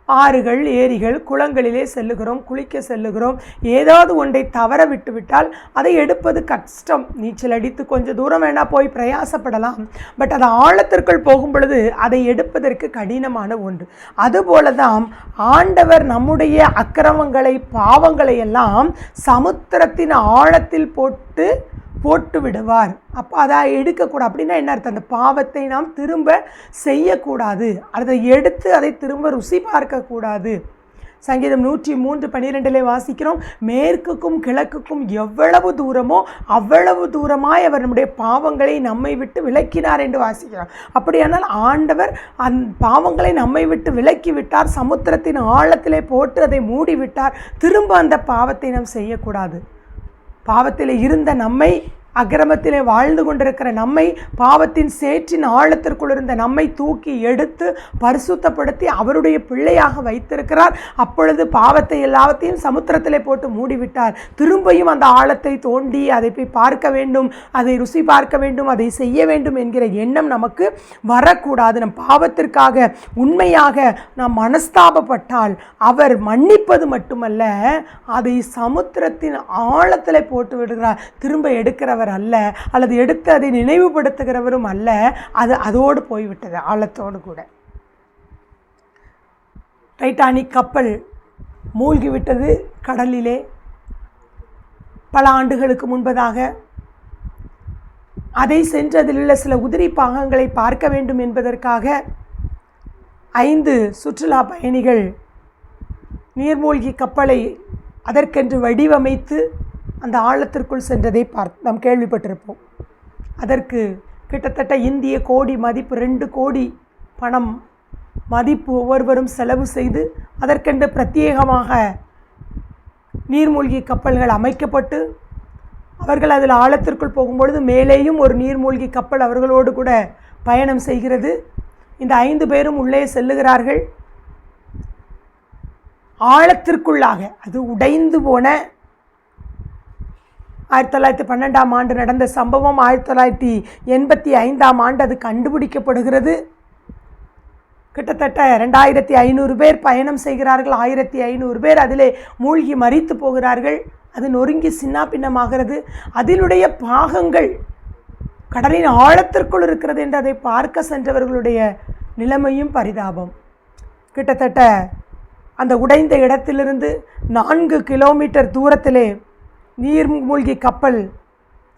ஆறுகள், ஏரிகள், குளங்களிலே செல்லுகிறோம், குளிக்க செல்லுகிறோம். ஏதாவது ஒன்றை தவற விட்டுவிட்டால் அதை எடுப்பது கஷ்டம். நீச்சல் அடித்து கொஞ்சம் தூரம் வேணால் போய் பிரயாசப்படலாம். பட் அது ஆழத்திற்குள் போகும் பொழுது அதை எடுப்பதற்கு கடினமான ஒன்று. அதுபோல தான் ஆண்டவர் நம்முடைய அக்கிரமங்களை, பாவங்களை எல்லாம் சமுத்திரத்தின் ஆழத்தில் போட்டு விடுவார். அப்போ அதை எடுக்கக்கூடாது. அப்படின்னா என்ன அர்த்தம்? அந்த பாவத்தை நாம் திரும்ப செய்யக்கூடாது, அதை எடுத்து அதை திரும்ப ருசி பார்க்கக்கூடாது. சங்கீதம் 103:12 வாசிக்கிறோம், மேற்குக்கும் கிழக்குக்கும் எவ்வளவு தூரமோ அவ்வளவு தூரமாய் அவர் நம்முடைய பாவங்களை நம்மை விட்டு விலக்கினார் என்று வாசிக்கிறோம். அப்படியானால் ஆண்டவர் பாவங்களை நம்மை விட்டு விலக்கி விட்டார், சமுத்திரத்தின் ஆழத்திலே போட்டு அதை மூடிவிட்டார். திரும்ப அந்த பாவத்தை நாம் செய்யக்கூடாது. பாவத்தில் இருந்த நம்மை, அக்கிரமத்திலே வாழ்ந்து கொண்டிருக்கிற நம்மை, பாவத்தின் சேற்றின் ஆழத்திற்குள் இருந்த நம்மை தூக்கி எடுத்து பரிசுத்தப்படுத்தி அவருடைய பிள்ளையாக வைத்திருக்கிறார். அப்பொழுது பாவத்தை எல்லாத்தையும் சமுத்திரத்திலே போட்டு மூடிவிட்டார். திரும்பியும் அந்த ஆழத்தை தோண்டி அதை போய் பார்க்க வேண்டும், அதை ருசி பார்க்க வேண்டும், அதை செய்ய வேண்டும் என்கிற எண்ணம் நமக்கு வரக்கூடாது. நம் பாவத்திற்காக உண்மையாக நாம் மனஸ்தாபப்பட்டால் அவர் மன்னிப்பது மட்டுமல்ல, அதை சமுத்திரத்தின் ஆழத்திலே போட்டு விடுகிறார். திரும்ப எடுக்கிறவர் அல்ல, அல்லது எடுத்து அதை நினைவுபடுத்துகிறவரும் அல்ல. அது அதோடு போய்விட்டது, ஆழத்தோடு கூட. டைட்டானிக் கப்பல் மூழ்கிவிட்டது கடலிலே பல ஆண்டுகளுக்கு முன்பதாக. அதை சென்று அதில் உள்ள சில உதிரி பாகங்களை பார்க்க வேண்டும் என்பதற்காக 5 சுற்றுலா பயணிகள் நீர்மூழ்கி கப்பலை அதற்கென்று வடிவமைத்து அந்த ஆழத்திற்குள் சென்றதை நாம் கேள்விப்பட்டிருப்போம். அதற்கு கிட்டத்தட்ட இந்திய கோடி மதிப்பு 2 கோடி பணம் மதிப்பு ஒவ்வொருவரும் செலவு செய்து அதற்கென்று பிரத்யேகமாக நீர்மூழ்கி கப்பல்கள் அமைக்கப்பட்டு அவர்கள் அதில் ஆழத்திற்குள் போகும்பொழுது மேலேயும் ஒரு நீர்மூழ்கி கப்பல் அவர்களோடு கூட பயணம் செய்கிறது. இந்த 5 பேரும் உள்ளே செல்லுகிறார்கள். ஆழத்திற்குள்ளாக அது உடைந்து போன 1912ஆம் ஆண்டு நடந்த சம்பவம். 1985ஆம் ஆண்டு அது கண்டுபிடிக்கப்படுகிறது. கிட்டத்தட்ட 2500 பேர் பயணம் செய்கிறார்கள். 1500 பேர் அதிலே மூழ்கி மரித்து போகிறார்கள். அது நொறுங்கி சின்ன பின்னமாகிறது. அதனுடைய பாகங்கள் கடலின் ஆழத்திற்குள் இருக்கிறது என்று அதை பார்க்க சென்றவர்களுடைய நிலைமையும் பரிதாபம். கிட்டத்தட்ட அந்த உடைந்த இடத்திலிருந்து 4 கிலோமீட்டர் தூரத்திலே நீர்மூழ்கி கப்பல்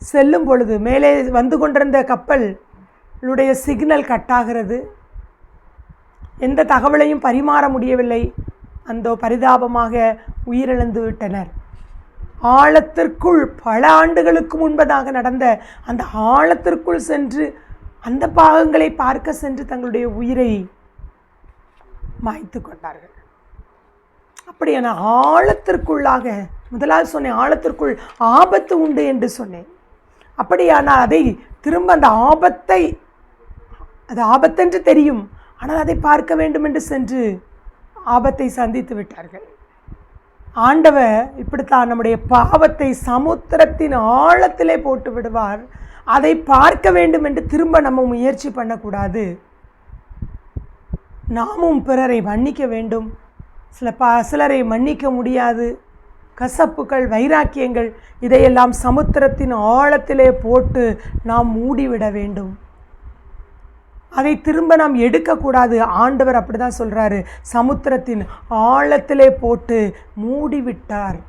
செல்லும் பொழுது மேலே வந்து கொண்டிருந்த கப்பலுடைய சிக்னல் கட்டாகிறது. எந்த தகவலையும் பரிமாற முடியவில்லை. அந்த பரிதாபமாக உயிரிழந்து விட்டனர். ஆழத்திற்குள் பல ஆண்டுகளுக்கு முன்பதாக நடந்த அந்த ஆழத்திற்குள் சென்று அந்த பாகங்களை பார்க்க சென்று தங்களுடைய உயிரை மாய்த்து கொண்டார்கள். அப்படியான ஆழத்திற்குள்ளாக முதலாவது சொன்னேன், ஆழத்திற்குள் ஆபத்து உண்டு என்று சொன்னேன். அப்படியானால் அதை திரும்ப அந்த ஆபத்தை, அது ஆபத்தென்று தெரியும், ஆனால் அதை பார்க்க வேண்டும் என்று சென்று ஆபத்தை சந்தித்து விட்டார்கள். ஆண்டவர் இப்படித்தான் நம்முடைய பாவத்தை சமுத்திரத்தின் ஆழத்திலே போட்டு விடுவார். அதை பார்க்க வேண்டும் என்று திரும்ப நம்ம முயற்சி பண்ணக்கூடாது. நாமும் பிறரை மன்னிக்க வேண்டும். சிலரை மன்னிக்க முடியாது. கசப்புகள், வைராக்கியங்கள் இதையெல்லாம் சமுத்திரத்தின் ஆழத்திலே போட்டு நாம் மூடிவிட வேண்டும். அதை திரும்ப நாம் எடுக்கக்கூடாது. ஆண்டவர் அப்படி தான் சொல்கிறாரு, சமுத்திரத்தின் ஆழத்திலே போட்டு மூடிவிட்டார்.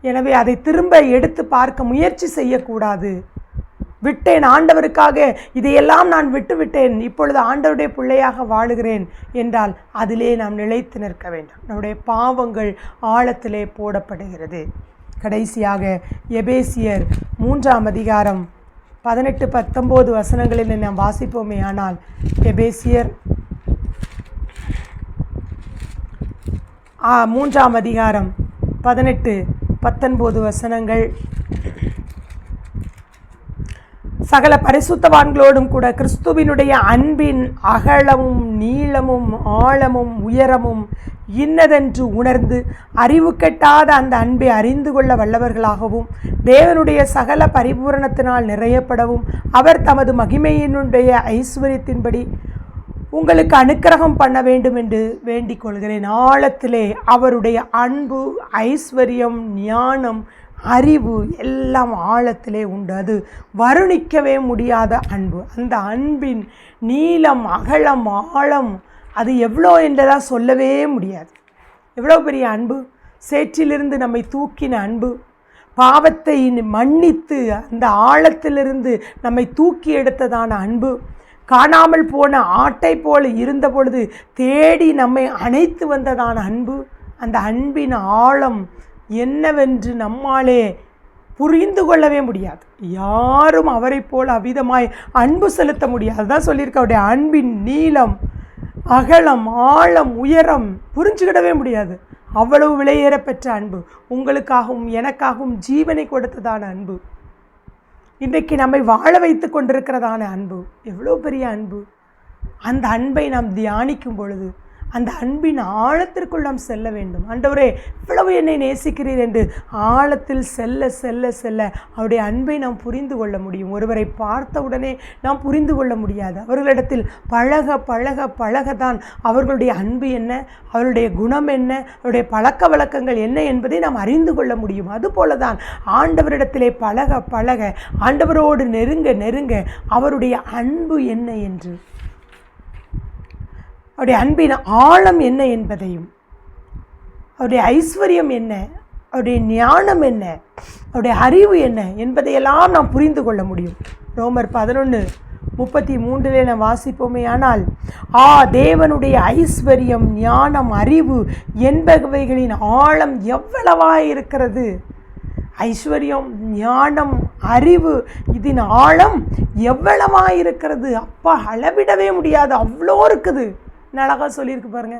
எனவே அதை திரும்ப எடுத்து பார்க்க முயற்சி செய்யக்கூடாது. விட்டேன், ஆண்டவருக்காக இதையெல்லாம் நான் விட்டுவிட்டேன், இப்பொழுது ஆண்டவருடைய பிள்ளையாக வாழுகிறேன் என்றால் அதிலே நாம் நிலைத்து நிற்க வேண்டும். நம்முடைய பாவங்கள் ஆழத்திலே போடப்படுகிறது. கடைசியாக எபேசியர் 3ஆம் அதிகாரம் 18-19 வசனங்களில் நாம் வாசிப்போமே. ஆனால் எபேசியர் 3ஆம் அதிகாரம் 18-19 வசனங்கள். சகல பரிசுத்தவான்களோடும் கூட கிறிஸ்துவினுடைய அன்பின் அகலமும் நீளமும் ஆழமும் உயரமும் இன்னதென்று உணர்ந்து அறிவு கெட்டாத அந்த அன்பை அறிந்து கொள்ள வல்லவர்களாகவும் தேவனுடைய சகல பரிபூரணத்தினால் நிறையப்படவும் அவர் தமது மகிமையினுடைய ஐஸ்வர்யத்தின்படி உங்களுக்கு அனுக்கிரகம் பண்ண வேண்டும் என்று வேண்டிக் கொள்கிறேன். ஆழத்திலே அவருடைய அன்பு, ஐஸ்வர்யம், ஞானம், அறிவு எல்லாம் ஆழத்திலே உண்டு. அது வருணிக்கவே முடியாத அன்பு. அந்த அன்பின் நீளம், அகலம், ஆழம் அது எவ்வளோ என்றெல்லாம் சொல்லவே முடியாது. எவ்வளோ பெரிய அன்பு! சேற்றிலிருந்து நம்மை தூக்கின அன்பு, பாவத்தை மன்னித்து அந்த ஆழத்திலிருந்து நம்மை தூக்கி எடுத்ததான அன்பு, காணாமல் போன ஆட்டை போல இருந்த பொழுது தேடி நம்மை அணைத்து வந்ததான அன்பு. அந்த அன்பின் ஆழம் என்னவென்று நம்மாலே புரிந்து கொள்ளவே முடியாது. யாரும் அவரை போல் அவ்விதமாய் அன்பு செலுத்த முடியாது. அதுதான் சொல்லியிருக்க, அவருடைய அன்பின் நீளம், அகலம், ஆழம், உயரம் புரிஞ்சுக்கிடவே முடியாது. அவ்வளவு விலையேற பெற்ற அன்பு, உங்களுக்காகவும் எனக்காகவும் ஜீவனை கொடுத்ததான அன்பு, இன்றைக்கு நம்மை வாழ வைத்து கொண்டிருக்கிறதான அன்பு, எவ்வளோ பெரிய அன்பு! அந்த அன்பை நாம் தியானிக்கும் பொழுது அந்த அன்பின் ஆழத்திற்குள் நாம் செல்ல வேண்டும். ஆண்டவரே, இவ்வளவு என்னை நேசிக்கிறீர் என்று ஆழத்தில் செல்ல செல்ல செல்ல அவருடைய அன்பை நாம் புரிந்து கொள்ள முடியும். ஒருவரை பார்த்தவுடனே நாம் புரிந்து கொள்ள முடியாது. அவர்களிடத்தில் பழக பழக பழகத்தான் அவர்களுடைய அன்பு என்ன, அவருடைய குணம் என்ன, அவருடைய பழக்க வழக்கங்கள் என்ன என்பதை நாம் அறிந்து கொள்ள முடியும். அதுபோல தான் ஆண்டவரிடத்திலே பழக பழக, ஆண்டவரோடு நெருங்க நெருங்க அவருடைய அன்பு என்ன என்று, அவருடைய அன்பின் ஆழம் என்ன என்பதையும், அவருடைய ஐஸ்வர்யம் என்ன, அவருடைய ஞானம் என்ன, அவருடைய அறிவு என்ன என்பதையெல்லாம் நாம் புரிந்து கொள்ள முடியும். ரோமர் 11:33 நாம் வாசிப்போமே. ஆனால் தேவனுடைய ஐஸ்வர்யம், ஞானம், அறிவு என்பவைகளின் ஆழம் எவ்வளவாய் இருக்கிறது! ஐஸ்வர்யம், ஞானம், அறிவு, இதன் ஆழம் எவ்வளவாக இருக்கிறது அப்பா, அளவிடவே முடியாது, அவ்வளோ இருக்குது. அழகாக சொல்லியிருக்கு பாருங்க.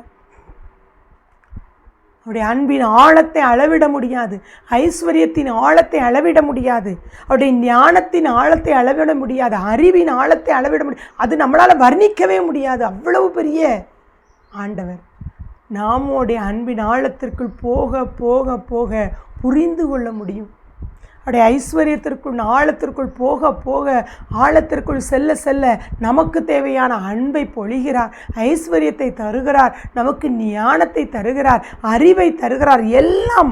அவருடைய அன்பின் ஆழத்தை அளவிட முடியாது, ஐஸ்வர்யத்தின் ஆழத்தை அளவிட முடியாது, அவருடைய ஞானத்தின் ஆழத்தை அளவிட முடியாது, அறிவின் ஆழத்தை அளவிட முடியாது. அது நம்மளால் வர்ணிக்கவே முடியாது, அவ்வளவு பெரிய ஆண்டவர். நாமோடைய அன்பின் ஆழத்திற்குள் போக போக போக புரிந்து கொள்ள முடியும். அவருடைய ஐஸ்வர்யத்திற்குள் ஆழத்திற்குள் போக போக ஆழத்திற்குள் செல்ல செல்ல நமக்கு தேவையான அன்பை பொழிகிறார், ஐஸ்வர்யத்தை தருகிறார், நமக்கு ஞானத்தை தருகிறார், அறிவை தருகிறார். எல்லாம்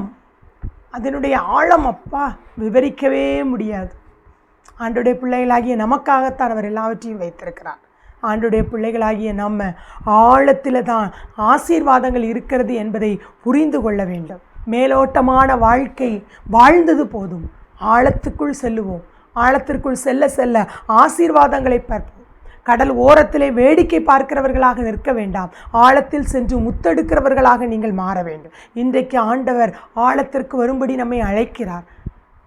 அதனுடைய ஆழம் அப்பா விவரிக்கவே முடியாது. ஆண்டவருடைய பிள்ளைகளாகிய நமக்காகத்தான் அவர் எல்லாவற்றையும் வைத்திருக்கிறார். ஆண்டவருடைய பிள்ளைகளாகிய நம்ம ஆழத்தில் தான் ஆசீர்வாதங்கள் இருக்கிறது என்பதை புரிந்து கொள்ள வேண்டும். மேலோட்டமான வாழ்க்கை வாழ்ந்தது போதும், ஆழத்துக்குள் செல்லுவோம். ஆழத்திற்குள் செல்ல செல்ல ஆசீர்வாதங்களை பார்ப்போம். கடல் ஓரத்திலே வேடிக்கை பார்க்கிறவர்களாக நிற்க வேண்டாம், ஆழத்தில் சென்று முத்தெடுக்கிறவர்களாக நீங்கள் மாற வேண்டும். இன்றைக்கு ஆண்டவர் ஆழத்திற்கு வரும்படி நம்மை அழைக்கிறார்.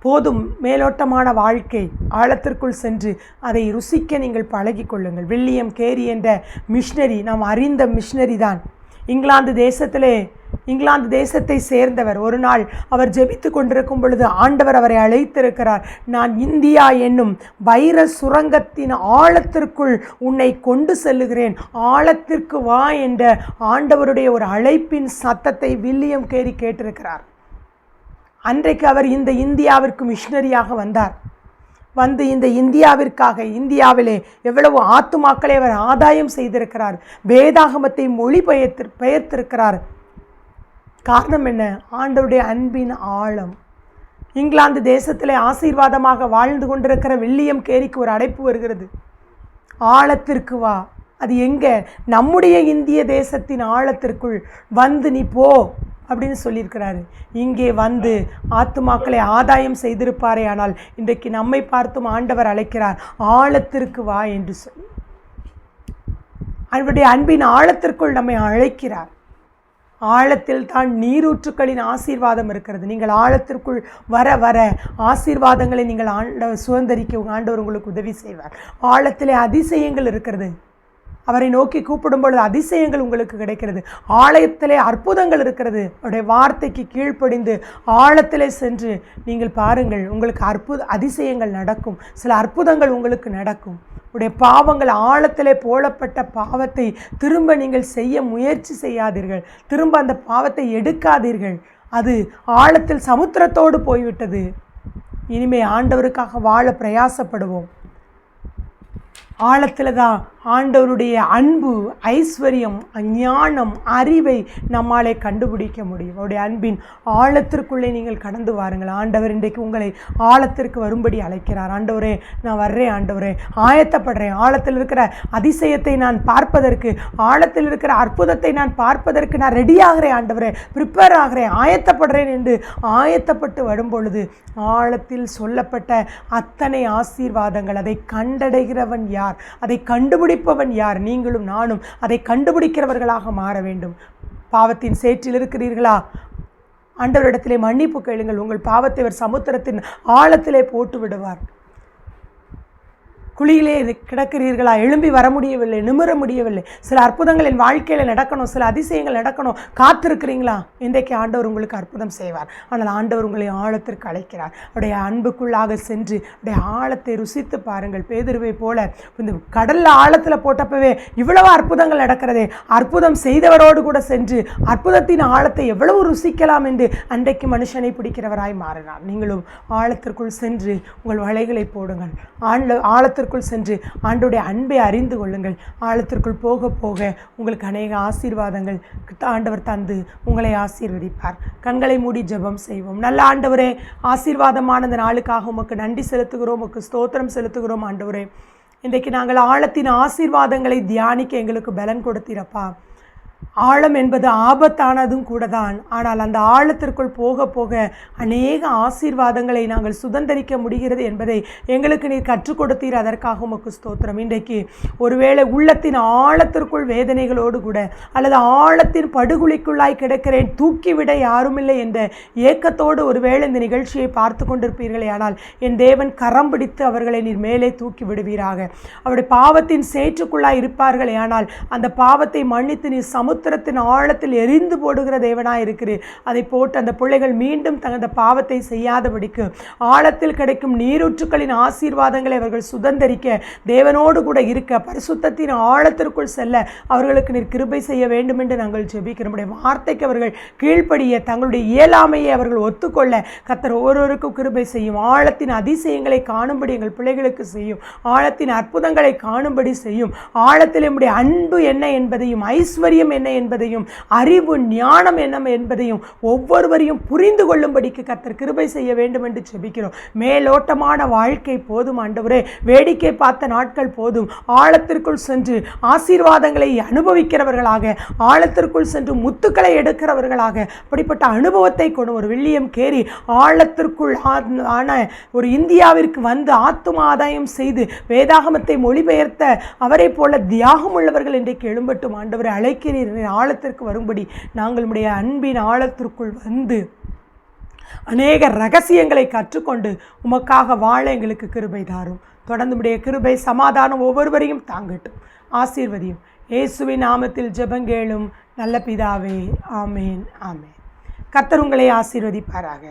போதும் மேலோட்டமான வாழ்க்கை, ஆழத்திற்குள் சென்று அதை ருசிக்க நீங்கள் பழகி கொள்ளுங்கள். வில்லியம் கேரி என்ற மிஷனரி, நாம் அறிந்த மிஷனரி தான். இங்கிலாந்து தேசத்தை சேர்ந்தவர். ஒரு நாள் அவர் ஜெபித்து கொண்டிருக்கும் பொழுது ஆண்டவர் அவரை அழைத்திருக்கிறார். நான் இந்தியா என்னும் வைர சுரங்கத்தின் ஆழத்திற்குள் உன்னை கொண்டு செல்லுகிறேன், ஆழத்திற்கு வா என்ற ஆண்டவருடைய ஒரு அழைப்பின் சத்தத்தை வில்லியம் கேரி கேட்டிருக்கிறார். அன்றைக்கு அவர் இந்த இந்தியாவிற்கு மிஷனரியாக வந்தார். வந்து இந்த இந்தியாவிற்காக, இந்தியாவிலே எவ்வளவு ஆத்துமாக்களை அவர் ஆதாயம் செய்திருக்கிறார், வேதாகமத்தை பெயர்த்திருக்கிறார். காரணம் என்ன? ஆண்டவருடைய அன்பின் ஆழம். இங்கிலாந்து தேசத்திலே ஆசீர்வாதமாக வாழ்ந்து கொண்டிருக்கிற வில்லியம் கேரிக்கு ஒரு அழைப்பு வருகிறது, ஆழத்திற்கு வா. அது எங்கே? நம்முடைய இந்திய தேசத்தின் ஆழத்திற்குள் வந்து நீ போ அப்படின்னு சொல்லியிருக்கிறாரு. இங்கே வந்து ஆத்துமாக்களை ஆதாயம் செய்திருப்பாரே, ஆனால் இன்றைக்கு நம்மை பார்த்தும் ஆண்டவர் அழைக்கிறார், ஆழத்திற்கு வா என்று சொல்லி. அவருடைய அன்பின் ஆழத்திற்குள் நம்மை அழைக்கிறார். ஆழத்தில் தான் நீரூற்றுக்களின் ஆசீர்வாதம் இருக்கிறது. நீங்கள் ஆழத்திற்குள் வர வர ஆசீர்வாதங்களை நீங்கள் சுதந்திரிக்க ஆண்டவர் உங்களுக்கு உதவி செய்வார். ஆழத்திலே அதிசயங்கள் இருக்கிறது. அவரை நோக்கி கூப்பிடும் பொழுது அதிசயங்கள் உங்களுக்கு கிடைக்கிறது. ஆலயத்திலே அற்புதங்கள் இருக்கிறது. அவருடைய வார்த்தைக்கு கீழ்ப்படிந்து ஆழத்திலே சென்று நீங்கள் பாருங்கள், உங்களுக்கு அதிசயங்கள் நடக்கும். சில அற்புதங்கள் உங்களுக்கு நடக்கும். உடைய பாவங்கள், ஆழத்திலே போடப்பட்ட பாவத்தை திரும்ப நீங்கள் செய்ய முயற்சி செய்யாதீர்கள். திரும்ப அந்த பாவத்தை எடுக்காதீர்கள். அது ஆழத்தில் சமுத்திரத்தோடு போய்விட்டது. இனிமே ஆண்டவருக்காக வாழ பிரயாசப்படுவோம். ஆழத்தில் தான் ஆண்டவருடைய அன்பு, ஐஸ்வர்யம், ஞானம், அறிவை நம்மாலே கண்டுபிடிக்க முடியும். அவருடைய அன்பின் ஆழத்திற்குள்ளே நீங்கள் கடந்து வாருங்கள். ஆண்டவர் இன்றைக்கு உங்களை ஆழத்திற்கு வரும்படி அழைக்கிறார். ஆண்டவரே, நான் வர்றேன், ஆண்டவரே, ஆயத்தப்படுறேன். ஆழத்தில் இருக்கிற அதிசயத்தை நான் பார்ப்பதற்கு, ஆழத்தில் இருக்கிற அற்புதத்தை நான் பார்ப்பதற்கு நான் ரெடியாகிறேன் ஆண்டவரே, ப்ரிப்பேர் ஆகிறேன், ஆயத்தப்படுறேன் என்று ஆயத்தப்பட்டு வரும்பொழுது ஆழத்தில் சொல்லப்பட்ட அத்தனை ஆசீர்வாதங்கள், அதை கண்டடைகிறவன் யார்? அதை கண்டுபிடிப்பவன் யார்? நீங்களும் நானும் அதை கண்டுபிடிக்கிறவர்களாக மாற வேண்டும். பாவத்தின் சேற்றில் இருக்கிறீர்களா? ஆண்டவரிடத்திலே மன்னிப்பு கேளுங்கள். உங்கள் பாவத்தை அவர் சமுத்திரத்தின் ஆழத்திலே போட்டு விடுவார். குழியிலே கிடக்கிறீர்களா? எழும்பி வர முடியவில்லை, நிமிர முடியவில்லை, சில அற்புதங்கள் என் வாழ்க்கையில் நடக்கணும், சில அதிசயங்கள் நடக்கணும், காத்திருக்கிறீங்களா? இன்றைக்கு ஆண்டவர் உங்களுக்கு அற்புதம் செய்வார். ஆனால் ஆண்டவர் உங்களை ஆழத்திற்கு அழைக்கிறார். அவருடைய அன்புக்குள்ளாக சென்று அவருடைய ஆழத்தை ருசித்து பாருங்கள். பேதுருவை போல இந்த கடலில் ஆழத்தில் போட்டப்பவே இவ்வளவு அற்புதங்கள் நடக்கிறதே, அற்புதம் செய்தவரோடு கூட சென்று அற்புதத்தின் ஆழத்தை எவ்வளவு ருசிக்கலாம் என்று அன்றைக்கு மனுஷனை பிடிக்கிறவராய் மாறினார். நீங்களும் ஆழத்திற்குள் சென்று உங்கள் வலைகளை போடுங்கள். ஆழத்திற்கு சென்று ஆண்டவருடைய அன்பை அறிந்து கொள்ளுங்கள். ஆழத்திற்குள் போக போக உங்களுக்கு அநேக ஆசீர்வாதங்கள் ஆண்டவர் தந்து உங்களை ஆசீர்வதிப்பார். கண்களை மூடி ஜெபம் செய்வோம். நல்ல ஆண்டவரே, ஆசீர்வாதமான இந்த நாளுக்காக உமக்கு நன்றி செலுத்துகிறோம், உமக்கு ஸ்தோத்திரம் செலுத்துகிறோம். ஆண்டவரே, இன்றைக்கு நாங்கள் ஆழத்தின் ஆசீர்வாதங்களை தியானிக்க எங்களுக்கு பலன் கொடுத்தீரப்பா. ஆழம் என்பது ஆபத்தானதும் கூட தான். ஆனால் அந்த ஆழத்திற்குள் போக போக அநேக ஆசீர்வாதங்களை நாங்கள் சுதந்திரிக்க முடிகிறது என்பதை எங்களுக்கு நீர் கற்றுக் கொடுத்தீர். அதற்காக உமக்கு ஸ்தோத்திரம். இன்றைக்கு ஒருவேளை உள்ளத்தின் ஆழத்திற்குள் வேதனைகளோடு கூட அல்லது ஆழத்தின் படுகுழிக்குள்ளாய் கிடக்கிறேன், தூக்கிவிட யாருமில்லை என்ற ஏக்கத்தோடு ஒருவேளை இந்த நிகழ்ச்சியை பார்த்து கொண்டிருப்பீர்களே, ஆனால் என் தேவன் கரம் பிடித்து அவர்களை நீர் மேலே தூக்கி விடுவீராக. அவருடைய பாவத்தின் சேற்றுக்குள்ளாய் இருப்பார்களே, ஆனால் அந்த பாவத்தை மன்னித்து நீர் சமுத்திரத்தின் ஆழத்தில் எரிந்து போடுகிற தேவனாய் இருக்கிறீர். அதை போட்டு அந்த பிள்ளைகள் மீண்டும் தங்கள் பாவத்தை செய்யாதபடிக்கு ஆழத்தில் கிடைக்கும் நீரூற்றுக்களின் ஆசீர்வாதங்களை அவர்கள் சுதந்திரிக்க, தேவனோடு கூட இருக்க, பரிசுத்தத்தின் ஆழத்திற்குள் செல்ல அவர்களுக்கு நீர் கிருபை செய்ய வேண்டும் என்று நாங்கள் ஜெபிக்கிறோம். நம்முடைய வார்த்தைக்கு அவர்கள் கீழ்ப்படிய, தங்களுடைய இயலாமையை அவர்கள் ஒத்துக்கொள்ள கர்த்தர் ஒவ்வொருவருக்கும் கிருபை செய்யும். ஆழத்தின் அதிசயங்களை காணும்படி எங்கள் பிள்ளைகளுக்கு செய்யும். ஆழத்தின் அற்புதங்களை காணும்படி செய்யும். ஆழத்தில் நம்முடைய அன்பு என்ன என்பதையும், ஐஸ்வர்யம் என்ன என்பதையும், அறிவு ஞானம் என்ன என்பதையும் ஒவ்வொருவரையும் புரிந்து கொள்ளும்படிக்கு கர்த்தர் கிருபை செய்ய வேண்டும் என்று ஜெபிக்கிறோம். மேலோட்டமான வாழ்க்கை போதும் ஆண்டவரே, வேடிக்கை பார்த்த நாட்கள் போதும். ஆழத்திற்குள் சென்று ஆசீர்வாதங்களை அனுபவிக்கிறவர்களாக, ஆழத்திற்குள் சென்று முத்துக்களை எடுக்கிறவர்களாக, அப்படிப்பட்ட அனுபவத்தை கொண்டு ஒரு வில்லியம் கேரி ஆழத்திற்குள் ஆன ஒரு இந்தியாவிற்கு வந்து ஆத்தும ஆதாயம் செய்து வேதாகமத்தை மொழிபெயர்த்த அவரை போல தியாகம் உள்ளவர்கள் இன்றைக்கு எழும்பட்டும். ஆண்டவரை அழைக்கிறீர், ஆழத்திற்கு வரும்படி நாங்கள் உடைய அன்பின் ஆழத்திற்குள் வந்து அநேக ரகசியங்களை கற்றுக்கொண்டு உமக்காக வாழ எங்களுக்கு கிருபை தாரும். தொடர்ந்து உடைய கிருபை சமாதானம் ஒவ்வொருவரையும் தாங்கட்டும். ஆசீர்வதியும். இயேசுவின் நாமத்தில் ஜெபங்கேளும் நல்ல பிதாவே. ஆமேன், ஆமேன். கர்த்தர் உங்களை ஆசீர்வதிப்பாராக.